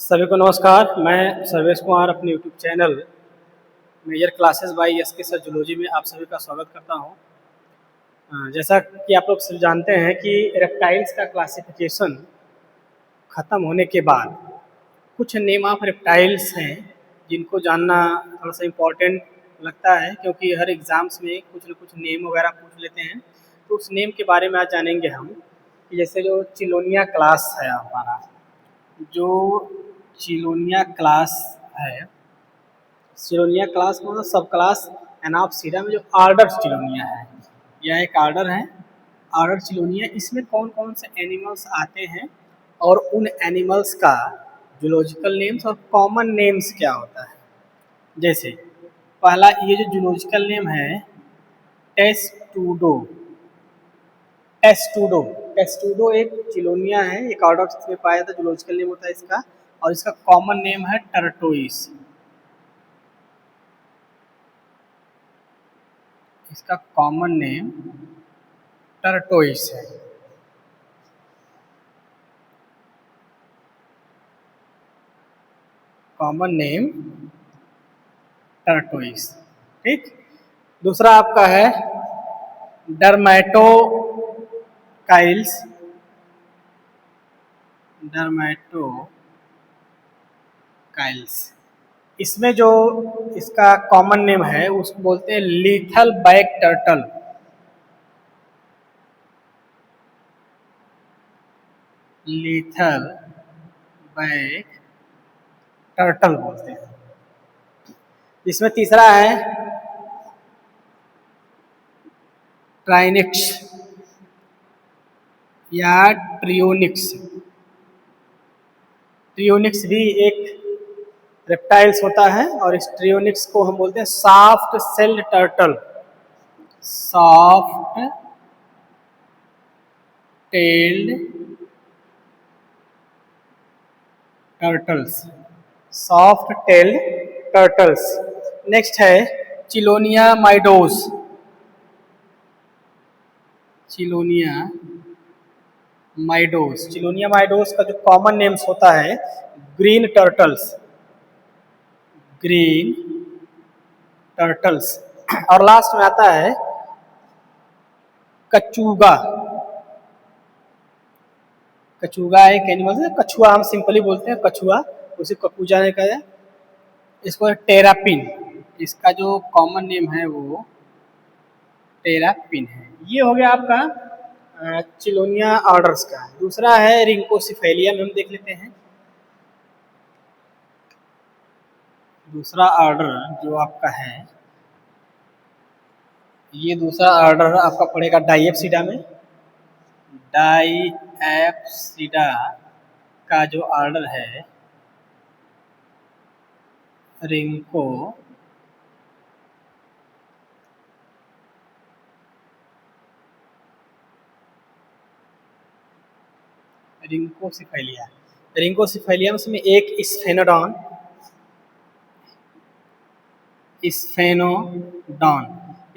सभी को नमस्कार। मैं सर्वेश कुमार अपने YouTube channel major classes by SK sir zoology में आप सभी का स्वागत करता हूं। जैसा कि आप लोग सब जानते हैं कि रेप्टाइल्स का क्लासिफिकेशन ख़त्म होने के बाद कुछ नेम ऑफ रेप्टाइल्स हैं जिनको जानना थोड़ा सा इम्पोर्टेंट लगता है, क्योंकि हर एग्ज़ाम्स में कुछ न कुछ नेम वगैरह पूछ लेते हैं। तो उस नेम के बारे में आज जानेंगे हम कि जैसे जो चिलोनिया क्लास है हमारा, जो चिलोनिया क्लास है, चिलोनिया क्लास मतलब सब क्लास एनाप्सिडा में जो ऑर्डर चिलोनिया है, यह एक ऑर्डर है, ऑर्डर चिलोनिया। इसमें कौन कौन से एनिमल्स आते हैं और उन एनिमल्स का जूलॉजिकल नेम्स और कॉमन नेम्स क्या होता है। जैसे पहला ये जो जूलॉजिकल नेम है टेस्टूडो। टेस्टूडो टेस्टूडो एक चिलोनिया है, एक ऑर्डर में पाया था, जूलॉजिकल नेम होता है इसका, और इसका कॉमन नेम है टर्टोइस। इसका कॉमन नेम टर्टोइस है। Common name tortoise. ठीक। दूसरा आपका है डर्मेटोकाइल्स। डर्मेटोकाइल्स, इसमें जो इसका कॉमन नेम है उसको बोलते हैं lethal back turtle. Lethal back turtle बोलते हैं। इसमें तीसरा है ट्राइनिक्स या ट्रियोनिक्स। ट्रियोनिक्स भी एक रेप्टाइल्स होता है, और इस ट्रियोनिक्स को हम बोलते हैं soft sailed turtle. Soft tailed turtles. Soft tailed turtles. Next है चिलोनिया माइडोस। चिलोनिया माइडोस। चिलोनिया माइडोस का जो कॉमन नेम्स होता है ग्रीन टर्टल्स। Green turtles. और लास्ट में आता है कचूगा। कचूगा एक एनिमल है, कछुआ हम सिंपली बोलते हैं, कछुआ, उसे कपूजा ने कहा। इसको टेरापिन, इसका जो कॉमन नेम है वो टेरापिन है। ये हो गया आपका चिलोनिया ऑर्डर्स का। दूसरा है रिंकोसिफेलियम, हम देख लेते हैं। दूसरा ऑर्डर जो आपका है, ये दूसरा ऑर्डर आपका पड़ेगा डाइएप्सिडा में। डाइएप्सिडा का जो ऑर्डर है रिंको रिंकोसिफेलिया। रिंकोसिफेलियम्स में एक स्फेनोडॉन। स्फेनोडॉन।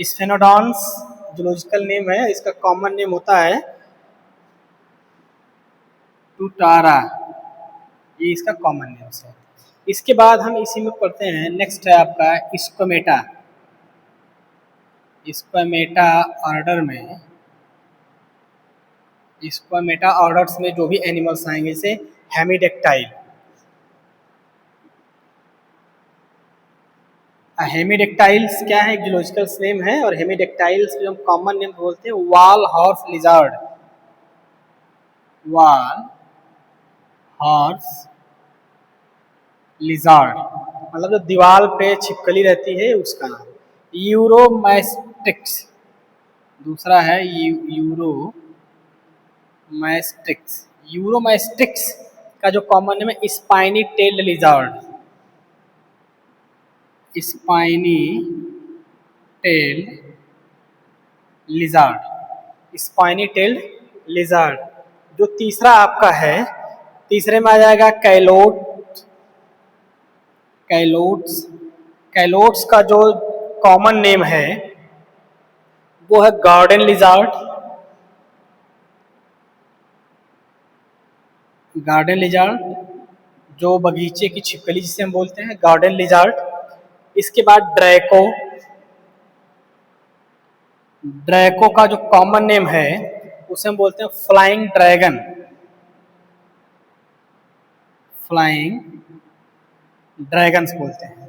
स्फेनोडॉन्स जूलॉजिकल नेम है, इसका कॉमन नेम होता है टूटारा। ये इसका कॉमन नेम है। इसके बाद हम इसी में पढ़ते हैं, नेक्स्ट है आपका स्क्वेमेटा। स्क्वेमेटा ऑर्डर में, स्क्वेमेटा ऑर्डर्स में जो भी एनिमल्स आएंगे जैसे हेमिडेक्टाइल। हेमिडेक्टाइल्स क्या है, जूलॉजिकल नेम है, और हेमिडेक्टाइल्स जो हम कॉमन नेम बोलते हैं wall horse lizard. Wall horse lizard मतलब जो दीवार पे छिपकली रहती है उसका नाम। यूरोमैस्टिक्स। दूसरा है यूरोमैस्टिक्स। यूरोमैस्टिक्स का जो कॉमन नेम है spiny tailed lizard. Spiny tailed lizard. Spiny tailed lizard. जो तीसरा आपका है, तीसरे में आ जाएगा कैलोट्स। कैलोट्स का जो कॉमन नेम है वो है गार्डन लिजार्ड। Garden lizard. जो बगीचे की छिपकली जिसे हम बोलते हैं, गार्डन लिजार्ड। इसके बाद ड्रैको। ड्रैको का जो कॉमन नेम है उसे हम बोलते हैं फ्लाइंग ड्रैगन। फ्लाइंग ड्रैगन्स बोलते हैं,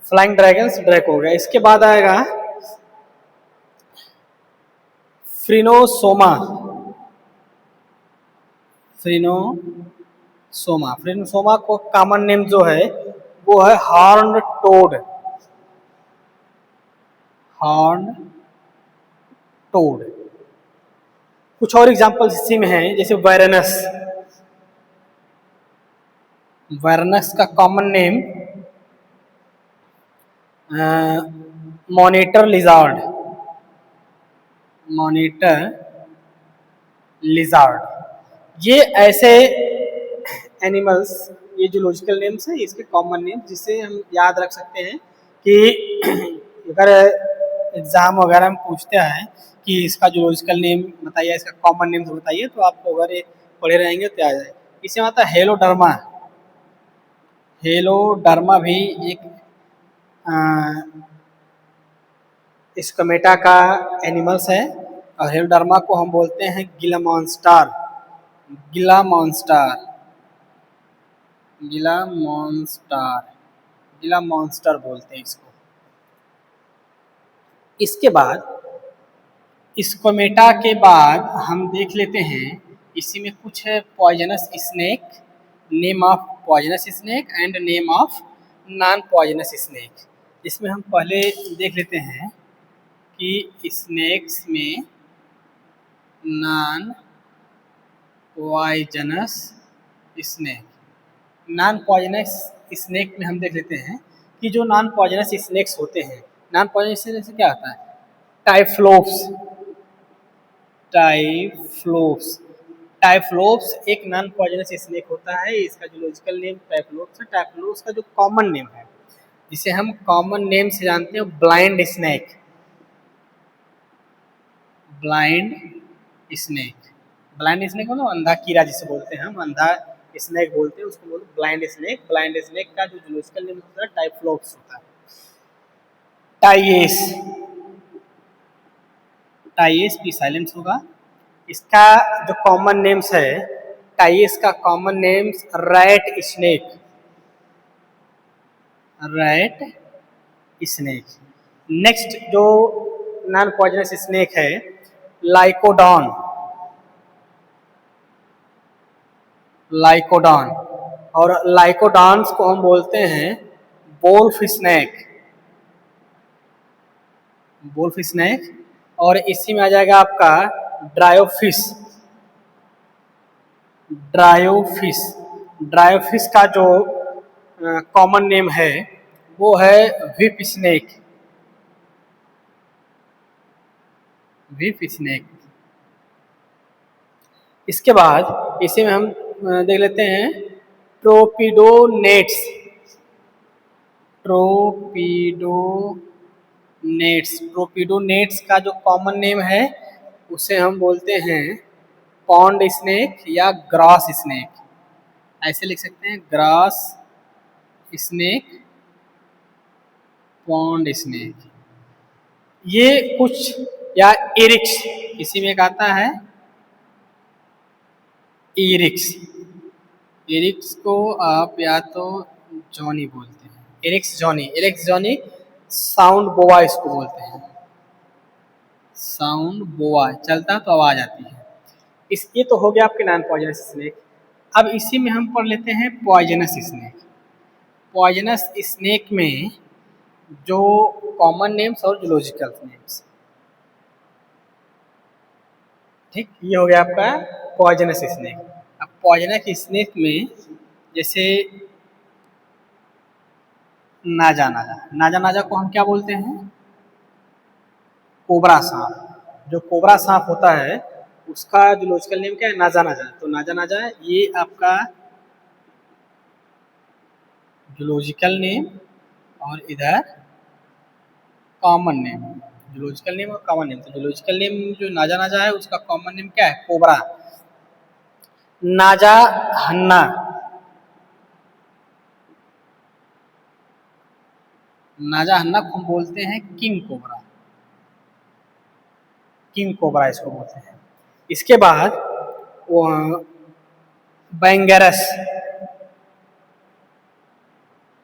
फ्लाइंग ड्रैगन्स ड्रैको हो गया। इसके बाद आएगा फ्रिनोसोमा। फ्रिनोसोमा, फ्रिनोसोमा को कॉमन नेम जो है वो है हॉर्न टोड। Horn toad. कुछ और एग्जांपल्स इसी में हैं, जैसे वायरनस। वायरनस का common name monitor lizard. Monitor lizard. ये ऐसे एनिमल्स, ये जूलॉजिकल नेम्स हैं, इसके कॉमन नेम जिसे हम याद रख सकते हैं कि अगर एग्जाम वगैरह में पूछते हैं कि इसका जूलॉजिकल नेम बताइए, इसका कॉमन नेम बताइए, तो आपको अगर ये पढ़े रहेंगे तो आ जाए। इसे आता है हेलोडर्मा। हेलोडर्मा भी एक स्कमेटा का एनिमल्स है, और हेलोडर्मा को हम बोलते हैं गिला मॉन्स्टर। गिला मॉन्स्टर, गिला मॉन्स्टर, गिला मॉन्स्टर बोलते हैं इसको। इसके बाद स्कोमेटा के बाद हम देख लेते हैं, इसी में कुछ है poisonous snake, name of poisonous snake and name of non poisonous snake. इसमें हम पहले देख लेते हैं कि स्नेक्स में non poisonous snake. Non poisonous snake में हम देख लेते हैं कि जो नॉन पॉइजनस स्नेक्स होते हैं, नॉन पॉइजनस स्नेक से क्या होता है, टाइफ्लोप्स। टाइफ्लोप्स, टाइफ्लोप्स एक नॉन पॉइजनस स्नेक होता है, इसका जूलॉजिकल नेम टाइफ्लोप्स है। टाइफ्लोप्स का जो कॉमन नेम है, जिसे हम कॉमन नेम से जानते हैं, blind snake. Blind snake, blind snake मतलब अंधा कीड़ा जिसे बोलते हैं हम, अंधा स्नेक बोलते हैं उसको, बोलते ब्लाइंड स्नेक। ब्लाइंड स्नेक का जो जूलॉजिकल नेम होता है टाइफ्लोप्स होता है। टाइएस, टाइएस भी साइलेंस होगा। इसका जो कॉमन नेम्स है, टाइएस का common names rat snake. Rat snake. Next जो नॉन पॉइजनस स्नेक है, लाइकोडॉन। लाइकोडॉन, और लाइकोडॉन्स को हम बोलते हैं वोल्फ स्नेक। Wolff snake. और इसी में आ जाएगा आपका ड्रायोफिश। ड्रायोफिश, ड्रायोफिश का जो कॉमन नेम है वो है व्हिप स्नेक। Whip snake. इसके बाद इसी में हम देख लेते हैं ट्रोपिडोनेट्स। ट्रोपिडोनेट्स, ट्रोपिडोनेट्स का जो कॉमन नेम है उसे हम बोलते हैं पॉन्ड स्नेक या ग्रास स्नेक। ऐसे लिख सकते हैं, ग्रास स्नेक, पॉन्ड स्नेक। ये कुछ, या इरिक्स, इसी में एक आता है इरिक्स। इरिक्स को आप या तो जॉनी बोलते हैं, इरिक्स जॉनी, इरिक्स जॉनी। साउंड बोआ इसको बोलते हैं, साउंड बोआ, चलता तो आवाज आती है। इस ये तो हो गया आपके नॉन पॉइजनस स्नेक। अब इसी में हम पढ़ लेते हैं पॉइजनस स्नेक। पॉइजनस स्नेक में जो कॉमन नेम्स और जूलॉजिकल नेम्स, ठीक, ये हो गया आपका पॉइजनस स्नेक। अब पॉइजनस स्नेक में जैसे नाजा, नाजा, नाजा, नाजा को हम क्या बोलते हैं, कोबरा सांप। जो कोबरा सांप होता है उसका जूलॉजिकल नेम क्या है, नाजा, नाजा। तो नाजा, नाजा ये आपका जूलॉजिकल नेम, और इधर कॉमन नेम। जूलॉजिकल नेम और कॉमन नेम। तो जूलॉजिकल नेम जो नाजा, नाजा है उसका कॉमन नेम क्या है, कोबरा। नाजा हन्ना, नाजाहन्नक हम बोलते हैं किंग कोबरा, किंग कोबरा इसको बोलते हैं। इसके बाद वो बैंगरस,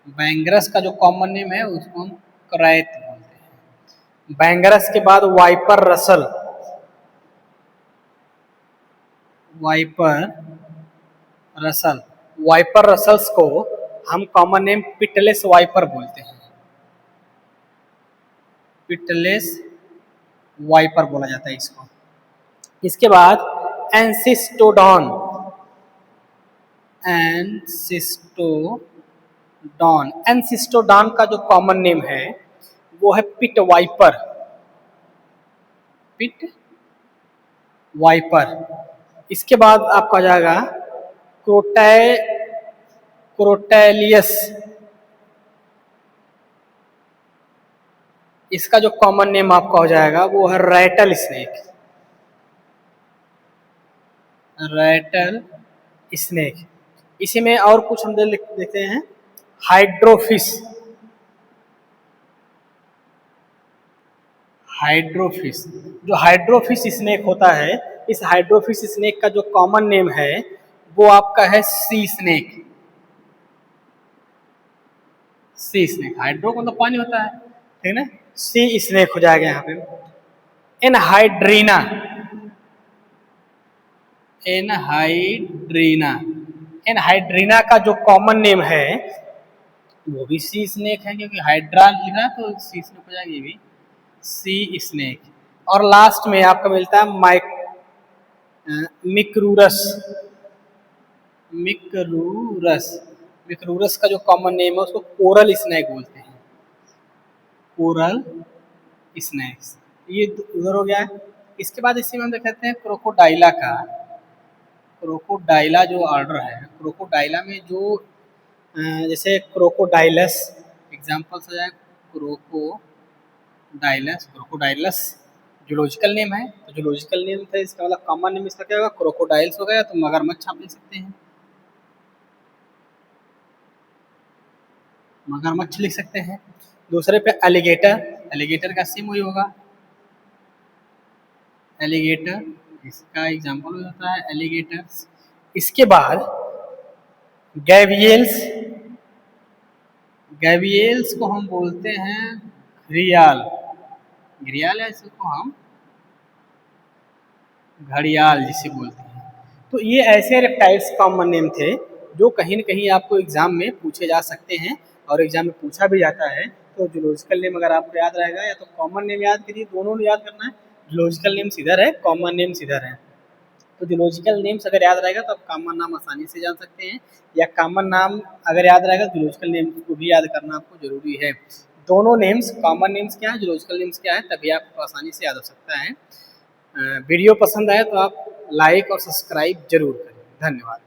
बैंगरस का जो कॉमन नेम है उसको हम करैत बोलते हैं। बैंगरस के बाद viper Russell, viper Russell, viper Russell's को हम कॉमन नेम पिटलेस वाइपर बोलते हैं, पिटलेस वाइपर बोला जाता है इसको। इसके बाद एंसिस्टोडॉन, एंसिस्टोडॉन, एंसिस्टोडॉन का जो कॉमन नेम है वो है पिट वाइपर, पिट वाइपर। इसके बाद आपका आ जाएगा क्रोटैलियस, इसका जो कॉमन नेम आपका हो जाएगा वो है रैटल स्नेक, रैटल स्नेक। इसी में और कुछ हम देखते हैं, हाइड्रोफिश, हाइड्रोफिश, जो हाइड्रोफिश स्नेक होता है, इस हाइड्रोफिश स्नेक का जो कॉमन नेम है वो आपका है सी स्नेक, सी स्नेक। हाइड्रो मतलब पानी होता है, ठीक है ना, सी स्नेक हो जाएगा यहाँ पे। एनहाइड्रीना, एनहाइड्रीना, एनहाइड्रीना का जो कॉमन नेम है वो भी सी स्नेक है, क्योंकि हाइड्रा लिखा तो सी स्नेक हो जाएगी भी, सी स्नेक। और लास्ट में आपका मिलता है मिक्रूरस, मिक्रूरस, मिक्रूरस का जो कॉमन नेम है उसको कोरल स्नेक बोलते हैं, कोरल स्नेक्स। ये उधर हो गया है। इसके बाद इसी में हम देखते हैं क्रोकोडाइला का, क्रोकोडाइला जो ऑर्डर है, क्रोकोडाइला में जो जैसे क्रोकोडाइलस एग्जाम्पल्स हो जाए, क्रोकोडाइलस, क्रोकोडाइलस जूलॉजिकल नेम है, तो जूलॉजिकल नेम था, इसका मतलब कॉमन नेम इसका क्या होगा, क्रोकोडाइल्स हो गया, तो मगरमच्छ आप लिख सकते हैं, मगरमच्छ लिख सकते हैं। दूसरे पे एलिगेटर, एलिगेटर का सेम वही होगा, एलिगेटर, इसका एग्जाम्पल होता है एलिगेटर्स। इसके बाद गैवियल्स, गैवियल्स को हम बोलते हैं घड़ियाल, घड़ियाल है इसको हम घड़ियाल जिसे बोलते हैं। तो ये ऐसे रेप्टाइल्स कॉमन नेम थे जो कहीं न कहीं आपको एग्जाम में पूछे जा सकते हैं और एग्जाम में पूछा भी जाता है। तो जूलॉजिकल नेम अगर आपको याद रहेगा या तो कॉमन नेम याद करिए, दोनों याद करना है, जूलॉजिकल नेम्स इधर है, कॉमन नेम्स इधर है। तो जूलॉजिकल नेम्स अगर याद रहेगा तो आप कॉमन नाम आसानी से जान सकते हैं, या कॉमन नाम अगर याद रहेगा तो जूलॉजिकल नेम्स को भी याद करना आपको जरूरी है। दोनों नेम्स, कॉमन नेम्स क्या है, जूलॉजिकल नेम्स क्या है, तभी आपको आसानी से याद हो सकता है। वीडियो पसंद आए तो आप लाइक और सब्सक्राइब जरूर करें। धन्यवाद।